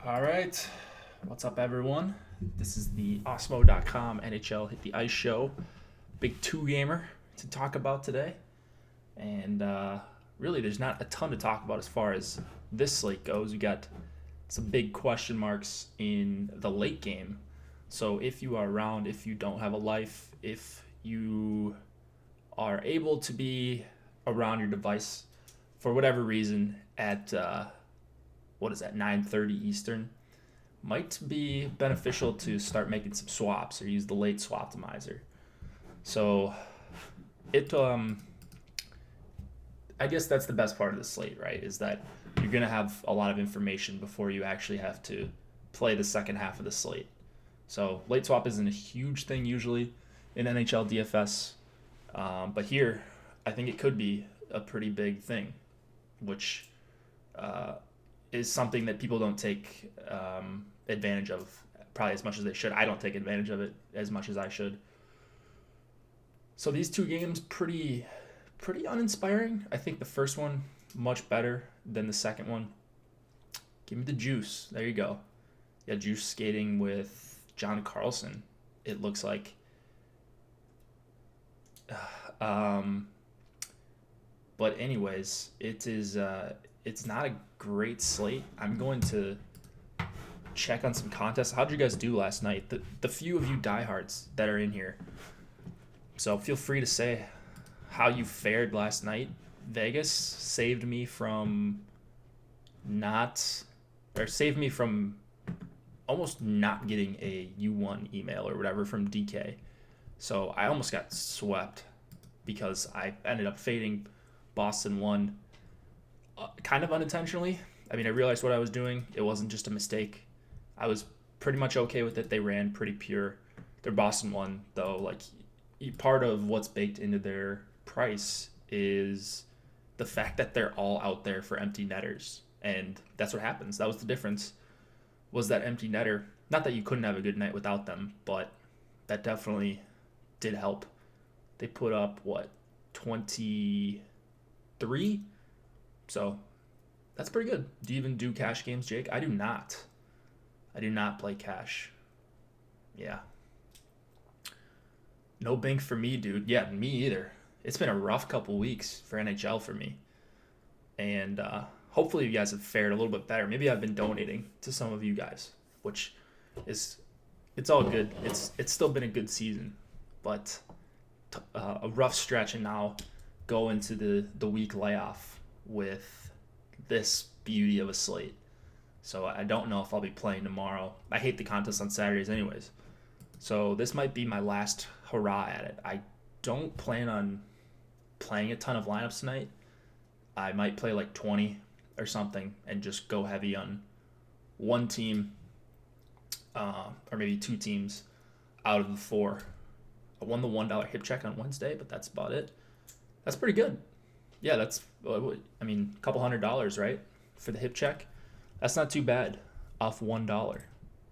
All right. What's up, everyone? This is the Osmo.com NHL Hit the Ice Show. Big two gamer to talk about today. And really, there's not a ton to talk about as far as this slate goes. We got some big question marks in the late game. So if you are around, if you don't have a life, if you are able to be around your device for whatever reason at what is that, 9:30 Eastern, might be beneficial to start making some swaps or use the late swap optimizer. So it I guess that's the best part of the slate, right? Is that you're gonna have a lot of information before you actually have to play the second half of the slate. So late swap isn't a huge thing usually in NHL DFS, but here I think it could be a pretty big thing, which uh, is something that people don't take advantage of probably as much as they should. I don't take advantage of it as much as I should. So these two games pretty uninspiring. I think the first one much better than the second one. Give me the juice. There you go. Yeah, juice skating with John Carlson. It looks like. Um, but anyways, it's not a great slate. I'm going to check on some contests. How'd you guys do last night? The few of you diehards that are in here. So feel free to say how you fared last night. Vegas saved me from almost not getting a U1 email or whatever from DK. So I almost got swept because I ended up fading Boston 1 kind of unintentionally. I mean, I realized what I was doing. It wasn't just a mistake. I was pretty much okay with it. They ran pretty pure. Their Boston 1, though, like, part of what's baked into their price is the fact that they're all out there for empty netters. And that's what happens. That was the difference, was that empty netter. Not that you couldn't have a good night without them, but that definitely did help. They put up, 23? So that's pretty good. Do you even do cash games, Jake? I do not. I do not play cash. Yeah. No bank for me, dude. Yeah, me either. It's been a rough couple weeks for NHL for me. And hopefully you guys have fared a little bit better. Maybe I've been donating to some of you guys, which is it's all good. It's still been a good season, but a rough stretch, and now go into the week layoff with this beauty of a slate. So I don't know if I'll be playing tomorrow. I hate the contest on Saturdays anyways. So this might be my last hurrah at it. I don't plan on playing a ton of lineups tonight. I might play like 20 or something and just go heavy on one team or maybe two teams out of the four. I won the $1 hip check on Wednesday, but that's about it. That's pretty good. Yeah, that's, I mean, a couple $100, right? For the hip check. That's not too bad off $1.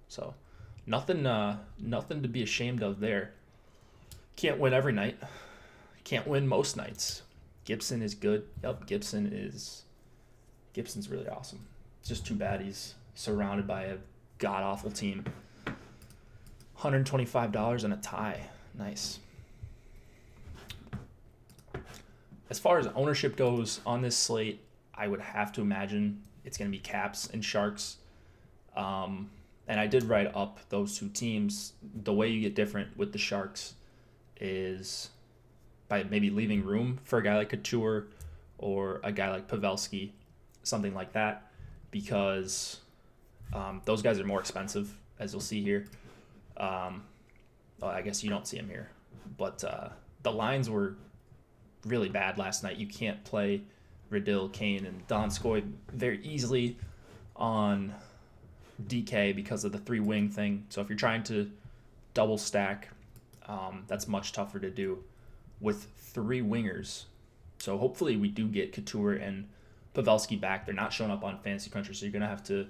So nothing to be ashamed of there. Can't win every night. Can't win most nights. Gibson is good. Yep, Gibson's really awesome. It's just too bad he's surrounded by a god-awful team. $125 and a tie. Nice. As far as ownership goes on this slate, I would have to imagine it's going to be Caps and Sharks. And I did write up those two teams. The way you get different with the Sharks is by maybe leaving room for a guy like Couture or a guy like Pavelski, something like that, because those guys are more expensive, as you'll see here. Well, I guess you don't see them here, but the lines were really bad last night. You can't play Radil, Kane, and Donskoy very easily on DK because of the three wing thing. So if you're trying to double stack, that's much tougher to do with three wingers. So hopefully we do get Couture and Pavelski back. They're not showing up on Fantasy Cruncher, so you're gonna have to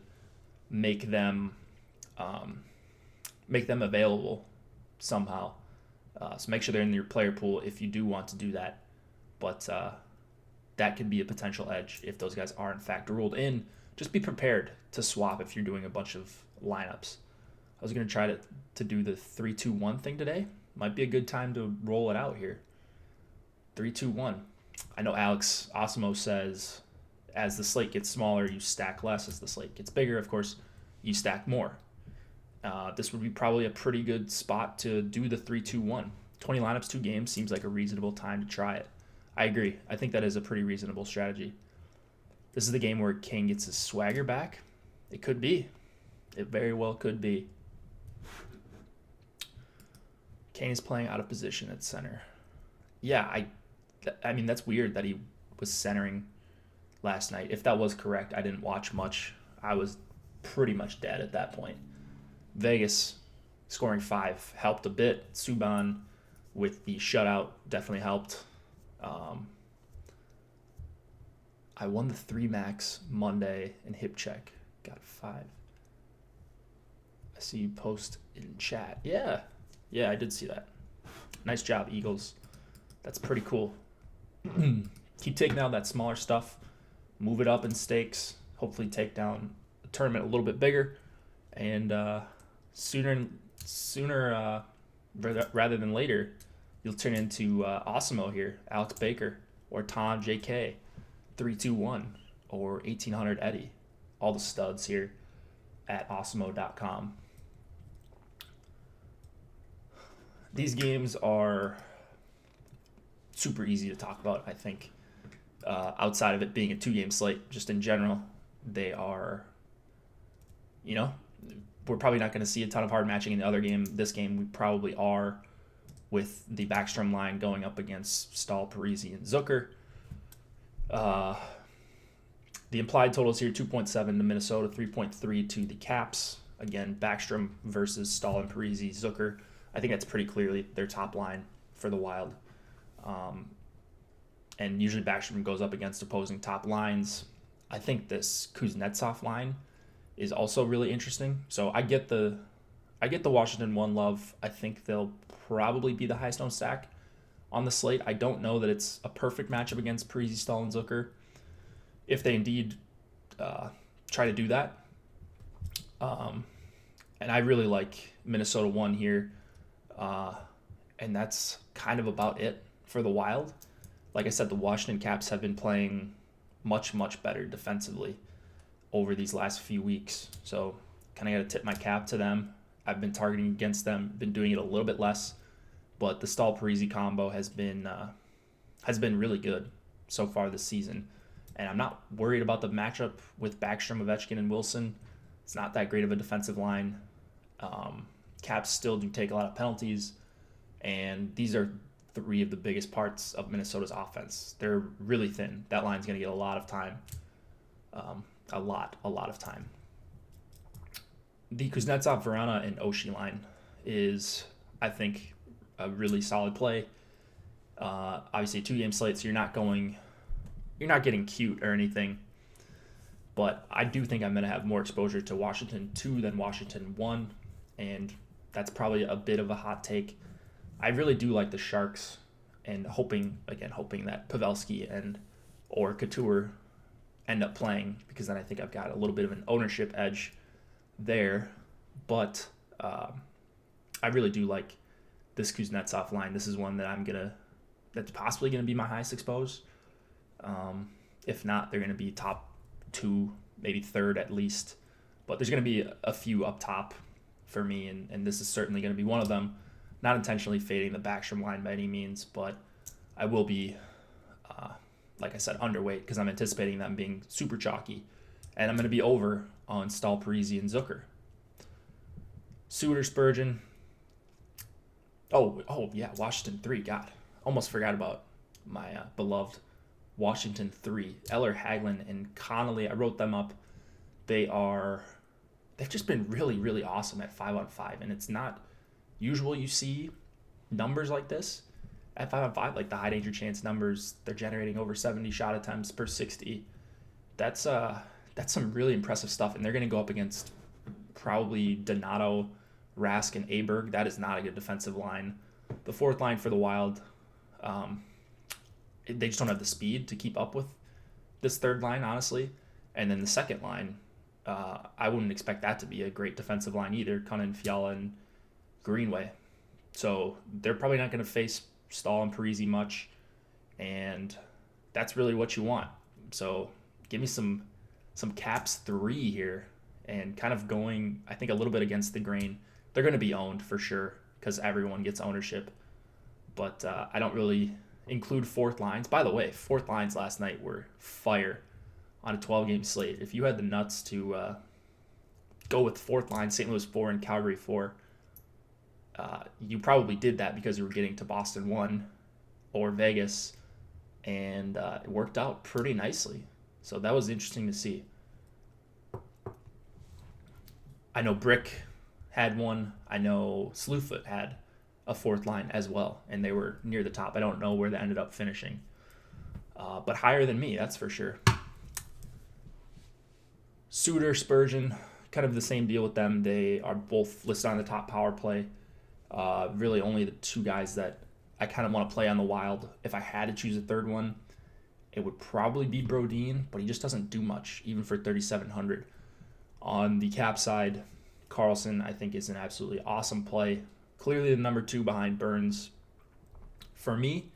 make them available somehow. So make sure they're in your player pool if you do want to do that. But that could be a potential edge if those guys are in fact ruled in just be prepared to swap if you're doing a bunch of lineups. I was going to try to do the 3-2-1 thing today. Might be a good time to roll it out here. 3-2-1. I know Alex Osimo says as the slate gets smaller, you stack less. As the slate gets bigger, of course, you stack more. This would be probably a pretty good spot to do the 3-2-1. 20 lineups, 2 games seems like a reasonable time to try it. I agree. I think that is a pretty reasonable strategy. This is the game where Kane gets his swagger back. It could be. It very well could be. Kane is playing out of position at center. Yeah, I mean, that's weird that he was centering last night. If that was correct, I didn't watch much. I was pretty much dead at that point. Vegas scoring 5 helped a bit. Subban with the shutout definitely helped. I won the 3 max Monday in hip check. Got 5. I see you post in chat. Yeah, I did see that. Nice job, Eagles. That's pretty cool. Keep taking down that smaller stuff. Move it up in stakes. Hopefully take down the tournament a little bit bigger. And sooner rather than later, you'll turn into Osimo here, Alex Baker, or Tom JK, 3-2-1, or 1800 Eddie. All the studs here at Osimo.com. These games are super easy to talk about, I think. Outside of it being a 2-game slate, just in general, they are, we're probably not going to see a ton of hard matching in the other game. This game, we probably are, with the Backstrom line going up against Stahl, Parisi, and Zucker. The implied totals here, 2.7 to Minnesota, 3.3 to the Caps. Again, Backstrom versus Stahl and Parisi, Zucker. I think that's pretty clearly their top line for the Wild. And usually Backstrom goes up against opposing top lines. I think this Kuznetsov line is also really interesting. So I get the Washington 1 love. I think they'll probably be the highest owned stack on the slate. I don't know that it's a perfect matchup against Parisi, Stahl, and Zucker, if they indeed try to do that. And I really like Minnesota 1 here. And that's kind of about it for the Wild. Like I said, the Washington Caps have been playing much, much better defensively over these last few weeks. So kind of got to tip my cap to them. I've been targeting against them, been doing it a little bit less, but the Stahl-Parisi combo has been really good so far this season. And I'm not worried about the matchup with Backstrom, Ovechkin, and Wilson. It's not that great of a defensive line. Caps still do take a lot of penalties, and these are 3 of the biggest parts of Minnesota's offense. They're really thin. That line's going to get a lot of time. A lot of time. The Kuznetsov, Verana, and Oshie line is, I think, a really solid play. Obviously, a 2-game slate, so you're not getting cute or anything. But I do think I'm going to have more exposure to Washington 2 than Washington 1, and that's probably a bit of a hot take. I really do like the Sharks, and hoping that Pavelski and or Couture end up playing, because then I think I've got a little bit of an ownership edge there. But I really do like this Kuznetsov line. This is one that that's possibly gonna be my highest exposed. If not, they're gonna be top 2, maybe 3rd at least. But there's gonna be a few up top for me, and this is certainly gonna be one of them. Not intentionally fading the Backstrom line by any means, but I will be, like I said, underweight because I'm anticipating them being super chalky. And I'm going to be over on Stahl, Parisi, and Zucker. Suter, Spurgeon. Oh yeah, Washington 3. God, almost forgot about my beloved Washington 3. Eller, Hagelin, and Connolly. I wrote them up. They've just been really, really awesome at 5-on-5, and it's not usual you see numbers like this at 5-on-5, like the high danger chance numbers. They're generating over 70 shot attempts per 60. That's some really impressive stuff, and they're going to go up against probably Donato, Rask, and Aberg. That is not a good defensive line. The 4th line for the Wild, they just don't have the speed to keep up with this 3rd line, honestly. And then the second line, I wouldn't expect that to be a great defensive line either. Cunnin, Fiala, and Greenway. So they're probably not going to face Stahl and Parise much, and that's really what you want. So give me some Caps 3 here, and kind of going, I think, a little bit against the grain. They're going to be owned for sure because everyone gets ownership, but I don't really include fourth lines. By the way, fourth lines last night were fire on a 12-game slate. If you had the nuts to go with fourth line, St. Louis 4 and Calgary 4, you probably did that because you were getting to Boston 1 or Vegas, and it worked out pretty nicely. So that was interesting to see. I know Brick had one. I know Slewfoot had a fourth line as well, and they were near the top. I don't know where they ended up finishing, but higher than me, that's for sure. Suter, Spurgeon, kind of the same deal with them. They are both listed on the top power play. Really only the two guys that I kind of want to play on the Wild. If I had to choose a third one, it would probably be Brodin, but he just doesn't do much, even for 3,700. On the Cap side, Carlson, I think, is an absolutely awesome play. Clearly the number 2 behind Burns for me.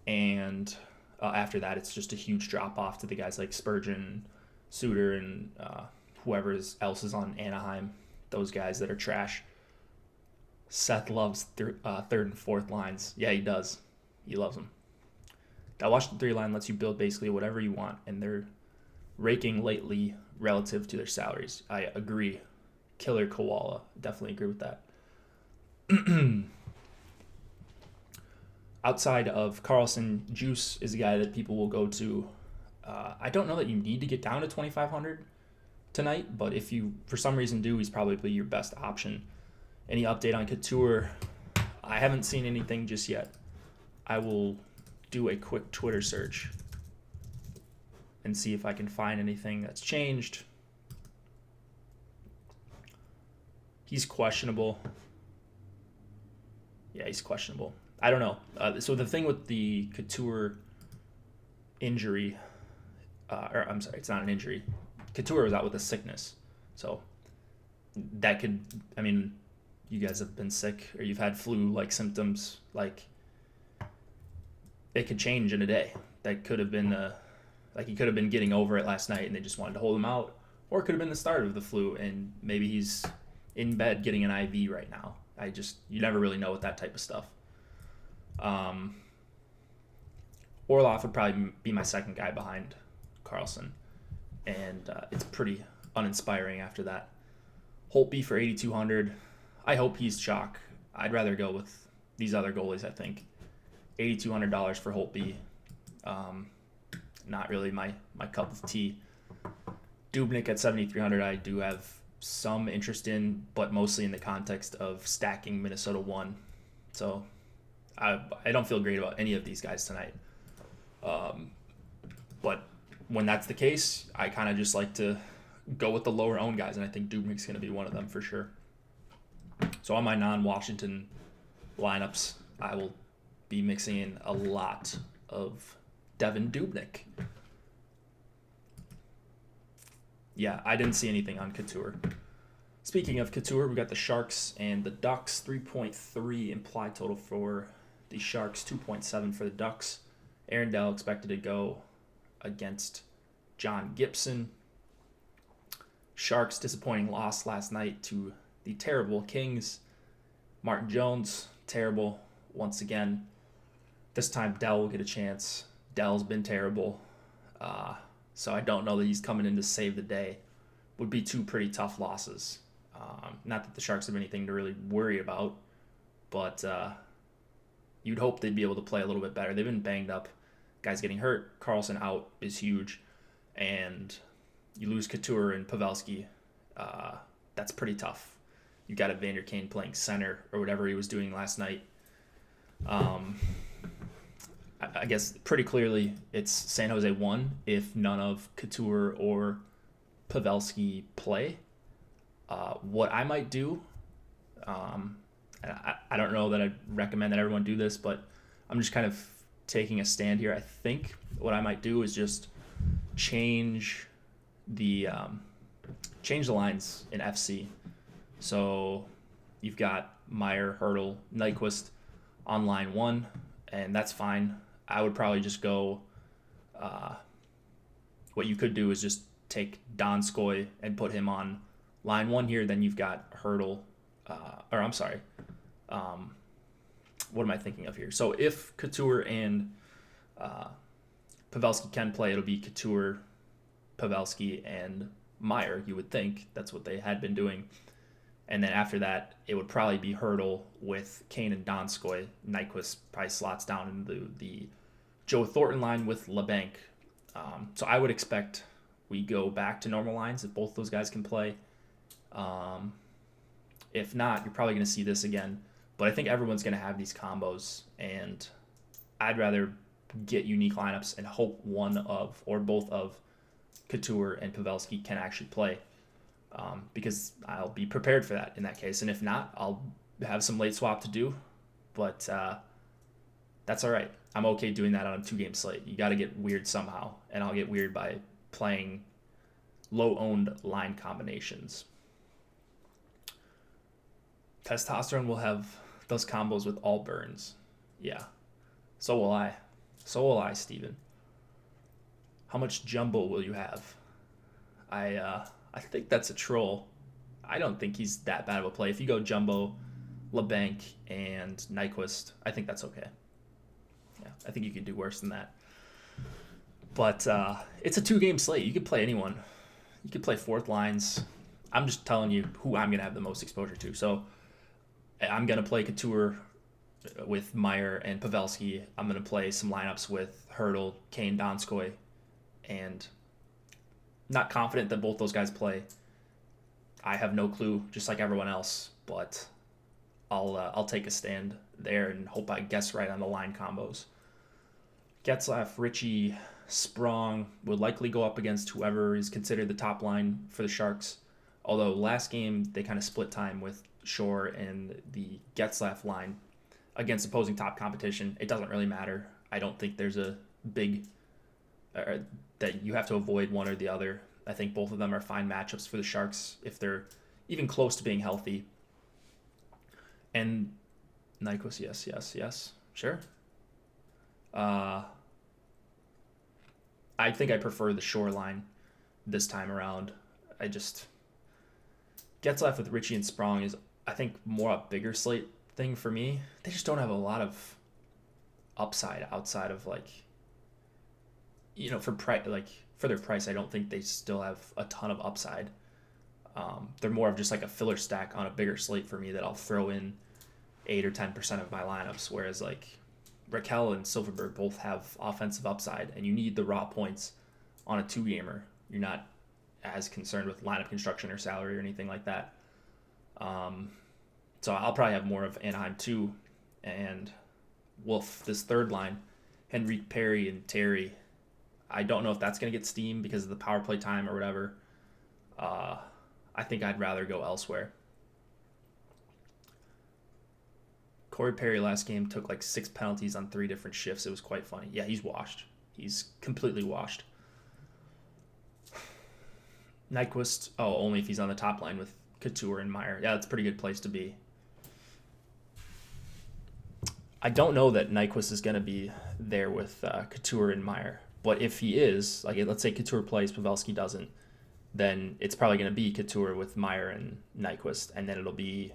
And after that, it's just a huge drop-off to the guys like Spurgeon, Suter, and whoever else is on Anaheim, those guys that are trash. Seth loves third and fourth lines. Yeah, he does. He loves them. That Washington 3 line lets you build basically whatever you want, and they're raking lately relative to their salaries. I agree. Killer Koala. Definitely agree with that. Outside of Carlson, Juice is a guy that people will go to. I don't know that you need to get down to 2,500 tonight, but if you, for some reason, do, he's probably your best option. Any update on Couture? I haven't seen anything just yet. I will do a quick Twitter search and see if I can find anything that's changed. He's questionable. Yeah, he's questionable. I don't know. So the thing with the Couture injury, or I'm sorry, it's not an injury. Couture was out with a sickness. So that could, I mean, you guys have been sick or you've had flu-like symptoms. Like, it could change in a day. That could have been, like, he could have been getting over it last night and they just wanted to hold him out. Or it could have been the start of the flu and maybe he's in bed getting an IV right now. You never really know with that type of stuff. Orlov would probably be my second guy behind Carlson. And it's pretty uninspiring after that. Holtby for 8,200. I hope he's chalk. I'd rather go with these other goalies, I think. $8,200 for Holtby. Not really my cup of tea. Dubnyk at 7,300 I do have some interest in, but mostly in the context of stacking Minnesota 1. So I don't feel great about any of these guys tonight. But when that's the case, I kind of just like to go with the lower owned guys, and I think Dubnyk's going to be one of them for sure. So on my non-Washington lineups, I will be mixing in a lot of Devin Dubnyk. Yeah, I didn't see anything on Couture. Speaking of Couture, we got the Sharks and the Ducks. 3.3 implied total for the Sharks, 2.7 for the Ducks. Aaron Dell expected to go against John Gibson. Sharks disappointing loss last night to the terrible Kings. Martin Jones, terrible once again. This time Dell will get a chance. Dell's been terrible. So I don't know that he's coming in to save the day. Would be two pretty tough losses. Not that the Sharks have anything to really worry about, but you'd hope they'd be able to play a little bit better. They've been banged up. Guys getting hurt. Carlson out is huge. And you lose Couture and Pavelski. That's pretty tough. You got Evander Kane playing center or whatever he was doing last night. I guess pretty clearly it's San Jose 1 if none of Couture or Pavelski play. What I might do, and I don't know that I'd recommend that everyone do this, but I'm just kind of taking a stand here. I think what I might do is just change the change the lines in FC. So you've got Meyer, Hurdle, Nyquist on line 1, and that's fine. I would probably just go. What you could do is just take Donskoy and put him on line 1 here. Then you've got Hurdle, or I'm sorry. What am I thinking of here? So if Couture and Pavelski can play, it'll be Couture, Pavelski, and Meyer, you would think. That's what they had been doing. And then after that, it would probably be Hurdle with Kane and Donskoy. Nyquist probably slots down into the Joe Thornton line with LeBanc. So I would expect we go back to normal lines if both those guys can play. If not, you're probably going to see this again. But I think everyone's going to have these combos, and I'd rather get unique lineups and hope one of or both of Couture and Pavelski can actually play, because I'll be prepared for that in that case. And if not, I'll have some late swap to do, but that's all right. I'm okay doing that on a 2-game slate. You got to get weird somehow, and I'll get weird by playing low-owned line combinations. Testosterone will have those combos with all burns. Yeah. So will I. So will I, Steven. How much jumbo will you have? I think that's a troll. I don't think he's that bad of a play. If you go jumbo, LeBanc, and Nyquist, I think that's okay. Yeah, I think you could do worse than that. But it's a 2-game slate. You could play anyone. You could play fourth lines. I'm just telling you who I'm going to have the most exposure to. So I'm going to play Couture with Meyer and Pavelski. I'm going to play some lineups with Hurdle, Kane, Donskoy, and not confident that both those guys play. I have no clue, just like everyone else, but I'll take a stand there and hope I guess right on the line combos. Getzlaf, Ritchie, Sprong would likely go up against whoever is considered the top line for the Sharks. Although last game they kind of split time with Shore and the Getzlaf line against opposing top competition. It doesn't really matter. I don't think there's a big that you have to avoid one or the other. I think both of them are fine matchups for the Sharks if they're even close to being healthy. And Nyquist, yes, sure. I think I prefer the Shore line this time around. Getzlaf with Ritchie and Sprong is, I think, more a bigger slate thing for me. They just don't have a lot of upside outside of for their price. I don't think they still have a ton of upside. They're more of just like a filler stack on a bigger slate for me that I'll throw in 8 or 10% of my lineups. Whereas Raquel and Silverberg both have offensive upside, and you need the raw points on a 2-gamer. You're not as concerned with lineup construction or salary or anything like that. So I'll probably have more of Anaheim 2 and Wolf, this third line, Henrique, Perry, and Terry. I don't know if that's going to get steam because of the power play time or whatever. I think I'd rather go elsewhere. Corey Perry last game took 6 penalties on 3 different shifts. It was quite funny. Yeah, he's washed. He's completely washed. Nyquist, only if he's on the top line with Couture and Meyer. Yeah, that's a pretty good place to be. I don't know that Nyquist is going to be there with Couture and Meyer. But if he is, let's say Couture plays, Pavelski doesn't, then it's probably going to be Couture with Meyer and Nyquist, and then it'll be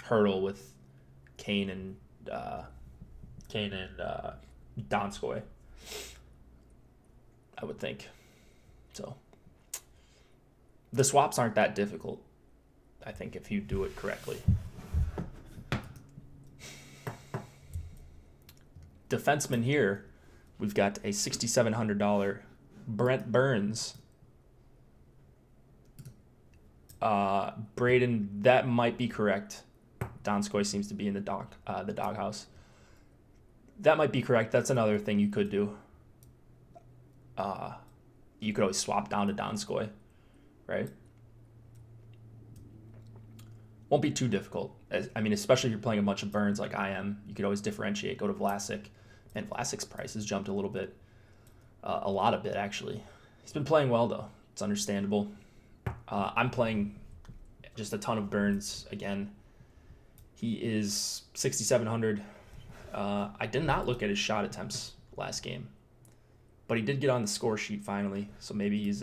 Hurdle with Kane and Donskoy, I would think. So the swaps aren't that difficult, I think, if you do it correctly. Defenseman here, we've got a $6,700 Brent Burns. Braden, that might be correct. Donskoy seems to be in the doghouse. That might be correct. That's another thing you could do. You could always swap down to Donskoy, right? Won't be too difficult. Especially if you're playing a bunch of Burns like I am, you could always differentiate, go to Vlasic. And Vlasic's price has jumped a little bit. A lot of bit, actually. He's been playing well, though. It's understandable. I'm playing just a ton of Burns again. He is 6,700. I did not look at his shot attempts last game, but he did get on the score sheet finally. So maybe he's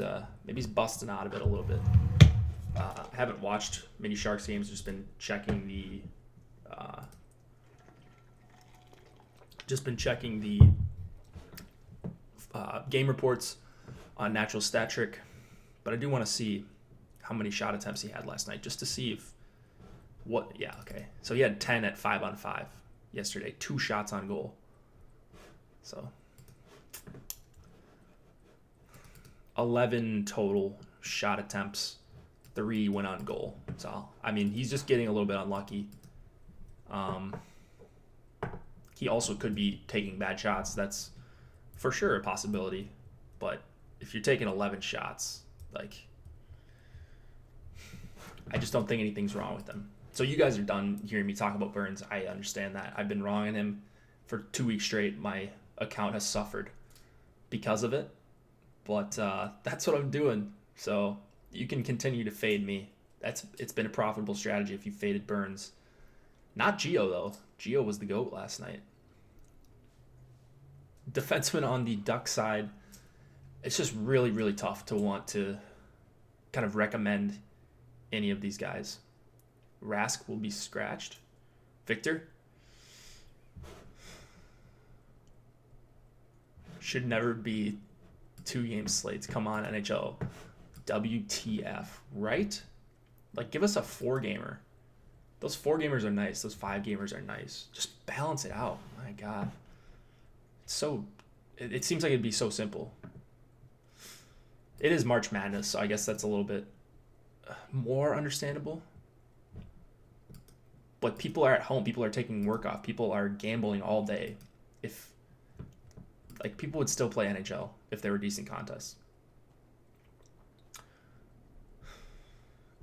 busting out of it a little bit. I haven't watched many Sharks games. Just been checking the game reports on Natural Stat Trick, but I do want to see how many shot attempts he had last night, just to see if so he had 10 at 5-on-5 yesterday, 2 shots on goal. So 11 total shot attempts, 3 went on goal. So I mean, he's just getting a little bit unlucky. He also could be taking bad shots. That's for sure a possibility. But if you're taking 11 shots, like, I just don't think anything's wrong with him. So you guys are done hearing me talk about Burns. I understand that. I've been wrong on him for 2 weeks straight. My account has suffered because of it. But that's what I'm doing. So you can continue to fade me. It's been a profitable strategy if you faded Burns. Not Gio, though. Gio was the GOAT last night. Defenseman on the Duck side, it's just really, really tough to want to kind of recommend any of these guys. Rask will be scratched. Victor should never be 2-game slates. Come on, NHL. WTF, right? Like, give us a 4-gamer. Those 4-gamers are nice. Those 5-gamers are nice. Just balance it out. My God. It seems like it'd be so simple. It is March Madness, so I guess that's a little bit more understandable. But people are at home. People are taking work off. People are gambling all day. People would still play NHL if there were decent contests.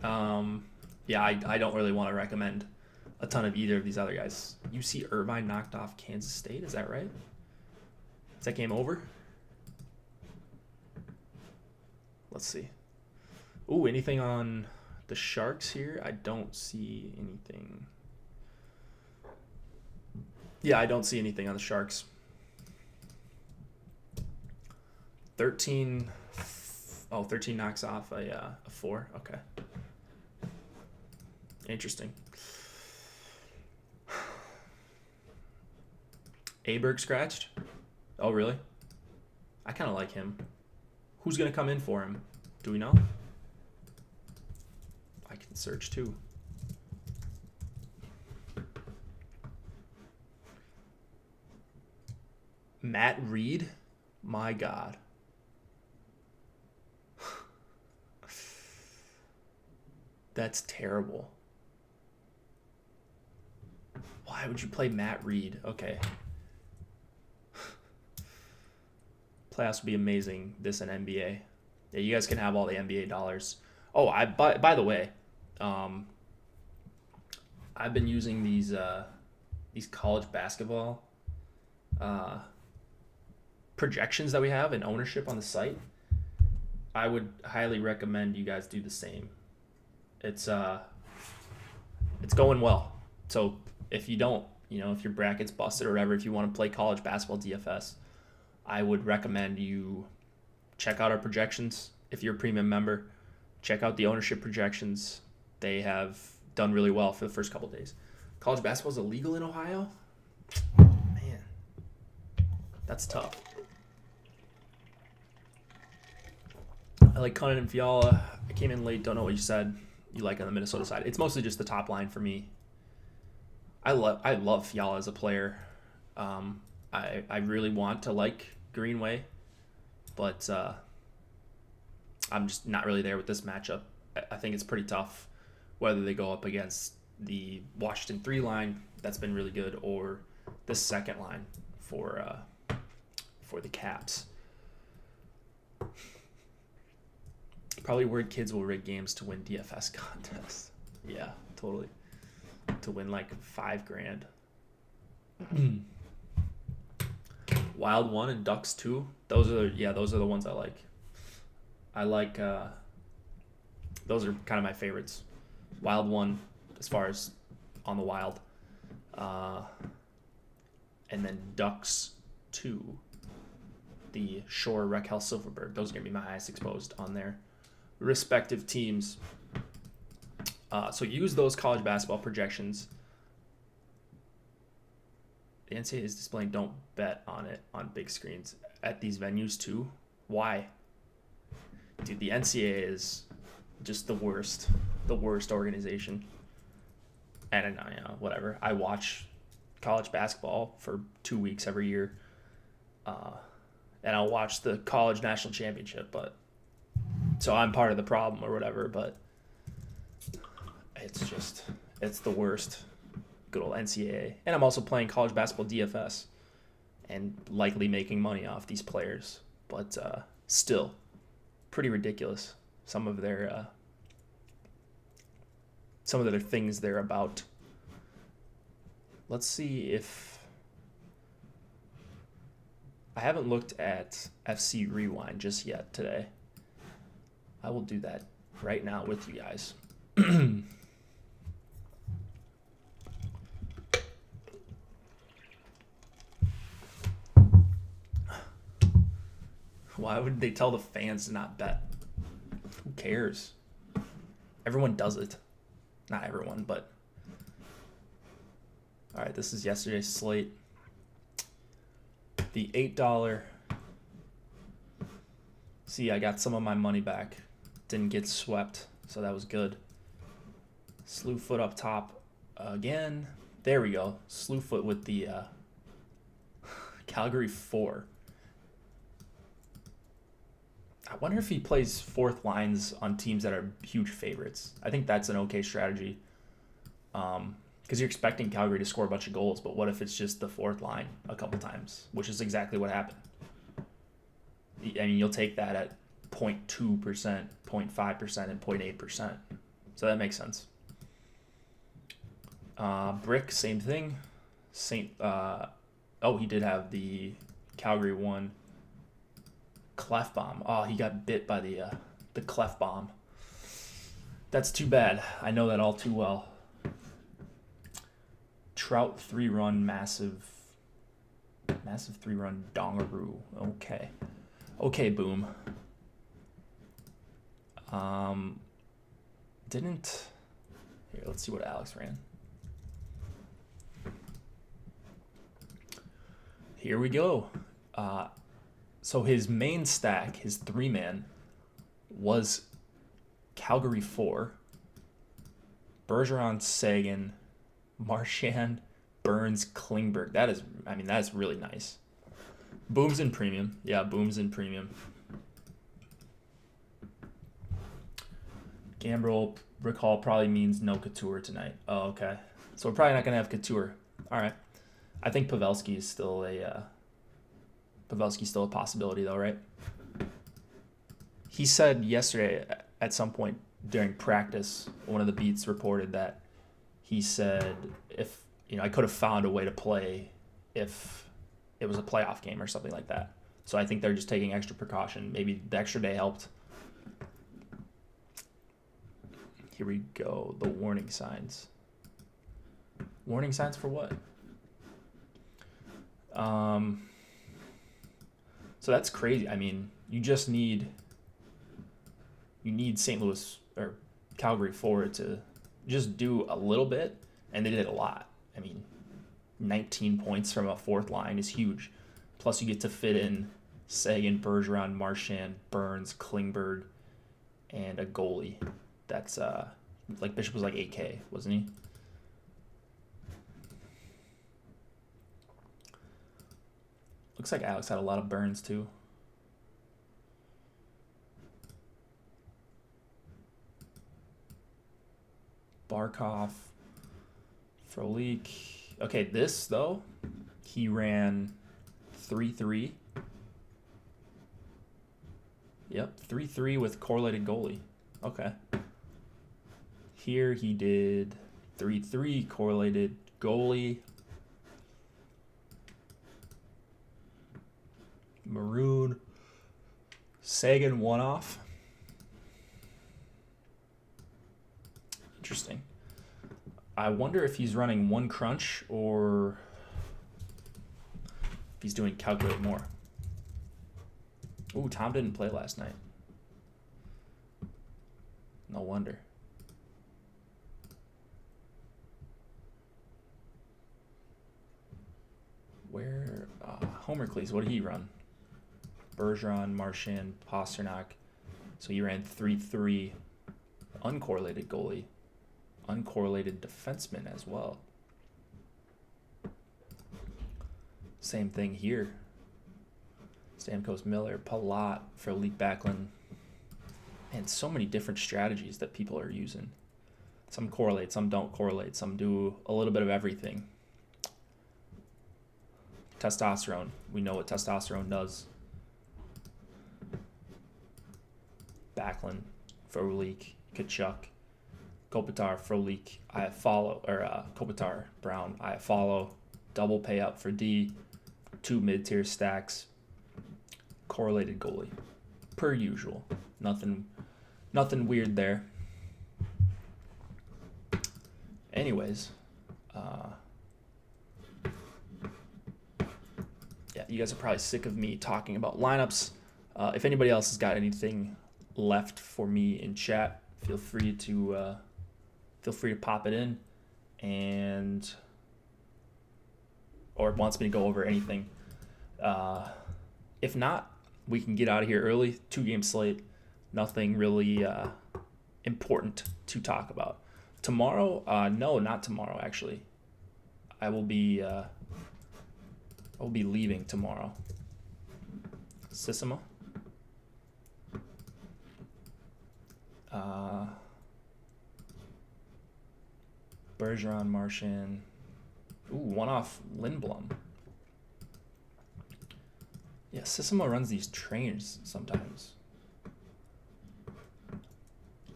I don't really want to recommend a ton of either of these other guys. UC Irvine knocked off Kansas State. Is that right? Is that game over? Let's see. Ooh, anything on the Sharks here? I don't see anything. Yeah, I don't see anything on the Sharks. 13 knocks off a 4. Okay. Interesting. Aberg scratched? Oh, really? I kind of like him. Who's going to come in for him? Do we know? I can search too. Matt Reed? My God. That's terrible. Why would you play Matt Reed? Okay. Playoffs would be amazing this and NBA. Yeah, you guys can have all the NBA dollars. Oh, by the way, I've been using these college basketball projections that we have and ownership on the site. I would highly recommend you guys do the same. It's going well. So if you don't, if your bracket's busted or whatever, if you want to play college basketball DFS, I would recommend you check out our projections. If you're a premium member, check out the ownership projections. They have done really well for the first couple of days. College basketball is illegal in Ohio? Man, that's tough. I like Cunnin and Fiala. I came in late, don't know what you said. You like on the Minnesota side. It's mostly just the top line for me. I love Fiala as a player. I really want to like Greenway, but I'm just not really there with this matchup. I think it's pretty tough whether they go up against the Washington 3 line that's been really good or the second line for the Caps. Probably word kids will rig games to win DFS contests. Yeah, totally. To win like $5,000. Wild 1 and Ducks 2. Those are the ones I like. I like those are kind of my favorites. Wild one, as far as on the Wild, and then Ducks 2, the Shore, Raquel, Silverberg. Those are gonna be my highest exposed on their respective teams. So use those college basketball projections. The NCAA is displaying don't bet on it on big screens at these venues too. Why? Dude, the NCAA is just the worst organization. And whatever. I watch college basketball for 2 weeks every year. And I'll watch the college national championship, but so I'm part of the problem or whatever, but it's the worst. Good old NCAA. And I'm also playing college basketball DFS and likely making money off these players, but still pretty ridiculous. Some of their things they're about. Let's see if I haven't looked at FC Rewind just yet today. I will do that right now with you guys. Why would they tell the fans to not bet? Who cares? Everyone does it. Not everyone, but... All right, this is yesterday's slate. The $8. See, I got some of my money back. Didn't get swept, so that was good. Slewfoot up top again. There we go. Slewfoot with the Calgary 4. I wonder if he plays fourth lines on teams that are huge favorites. I think that's an okay strategy. Because you're expecting Calgary to score a bunch of goals, but what if it's just the fourth line a couple times, which is exactly what happened. I mean, you'll take that at 0.2%, 0.5%, and 0.8%. So that makes sense. Brick, same thing. He did have the Calgary 1. Clef bomb. Oh, he got bit by the clef bomb. That's too bad. I know that all too well. Trout 3-run massive 3-run dongaroo. Okay, boom. Here, let's see what Alex ran. Here we go. So his main stack, his 3-man, was Calgary 4, Bergeron, Sagan, Marchand, Burns, Klingberg. That's really nice. Boom's in premium. Yeah, Boom's in premium. Gambrel, recall, probably means no Couture tonight. Oh, okay. So we're probably not going to have Couture. All right. I think Pavelski is still a possibility, though, right? He said yesterday at some point during practice, one of the beats reported that he said if I could have found a way to play if it was a playoff game or something like that. So I think they're just taking extra precaution. Maybe the extra day helped. Here we go. The warning signs. Warning signs for what? So that's crazy. I mean, you need St. Louis or Calgary forward to just do a little bit, and they did a lot. I mean, 19 points from a fourth line is huge. Plus, you get to fit in Sagan, Bergeron, Marchand, Burns, Klingberg, and a goalie. That's Bishop was like 8K, wasn't he? Looks like Alex had a lot of Burns too. Barkov, Frolik. Okay, this though, he ran 3-3. Yep, 3-3 with correlated goalie. Okay. Here he did 3-3 correlated goalie. Maroon. Sagan 1-off. Interesting. I wonder if he's running one crunch or if he's doing calculate more. Ooh, Tom didn't play last night. No wonder. Where Homercles, what did he run? Bergeron, Marchand, Pasternak. So he ran 3-3. Uncorrelated goalie. Uncorrelated defenseman as well. Same thing here. Stamkos, Miller, Palat, Frolik, Backlund. And so many different strategies that people are using. Some correlate, some don't correlate, some do a little bit of everything. Testosterone. We know what testosterone does. Backlund, Frolik, Kachuk, Kopitar, Frolik, I follow, or Kopitar, Brown, I follow. Double pay up for D. 2 mid-tier stacks. Correlated goalie. Per usual. Nothing weird there. Anyways, yeah, you guys are probably sick of me talking about lineups. If anybody else has got anything left for me in chat, feel free to pop it in, or wants me to go over anything. If not, we can get out of here early. 2-game slate. Nothing really important to talk about. Tomorrow, no, not tomorrow. Actually, I will be leaving tomorrow. Sissima. Bergeron, Marchand. Ooh, one off Lindblom. Yeah, Sissimo runs these trains sometimes.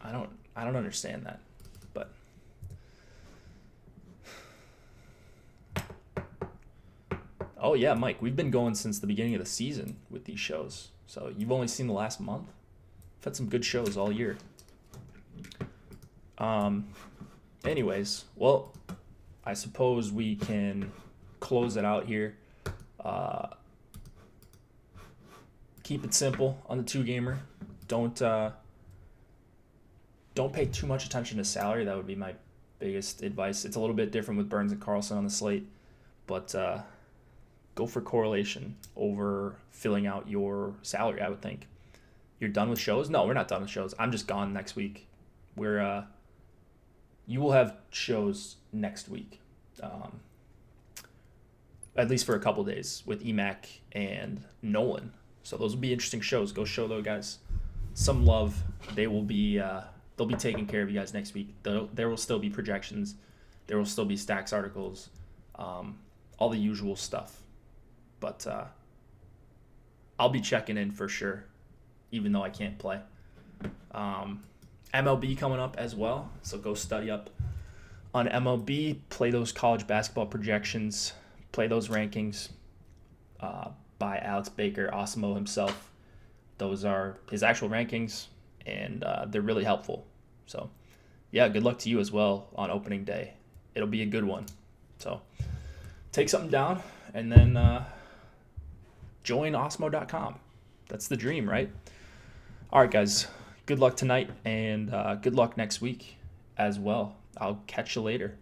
I don't understand that, but oh yeah, Mike, we've been going since the beginning of the season with these shows. So you've only seen the last month. I've had some good shows all year. Anyways, well, I suppose we can close it out here. Keep it simple on the 2-gamer. Don't pay too much attention to salary. That would be my biggest advice. It's a little bit different with Burns and Carlson on the slate, but go for correlation over filling out your salary, I would think. You're done with shows? No, we're not done with shows. I'm just gone next week. You will have shows next week, at least for a couple days with Emac and Nolan. So those will be interesting shows. Go show those guys some love. They will be they'll be taking care of you guys next week. There will still be projections. There will still be stacks articles, all the usual stuff. But I'll be checking in for sure, even though I can't play. MLB coming up as well, so go study up on MLB. Play those college basketball projections. Play those rankings by Alex Baker, Osmo himself. Those are his actual rankings, and they're really helpful. So, yeah, good luck to you as well on opening day. It'll be a good one. So, take something down, and then join Osmo.com. That's the dream, right? All right, guys. Good luck tonight, and good luck next week as well. I'll catch you later.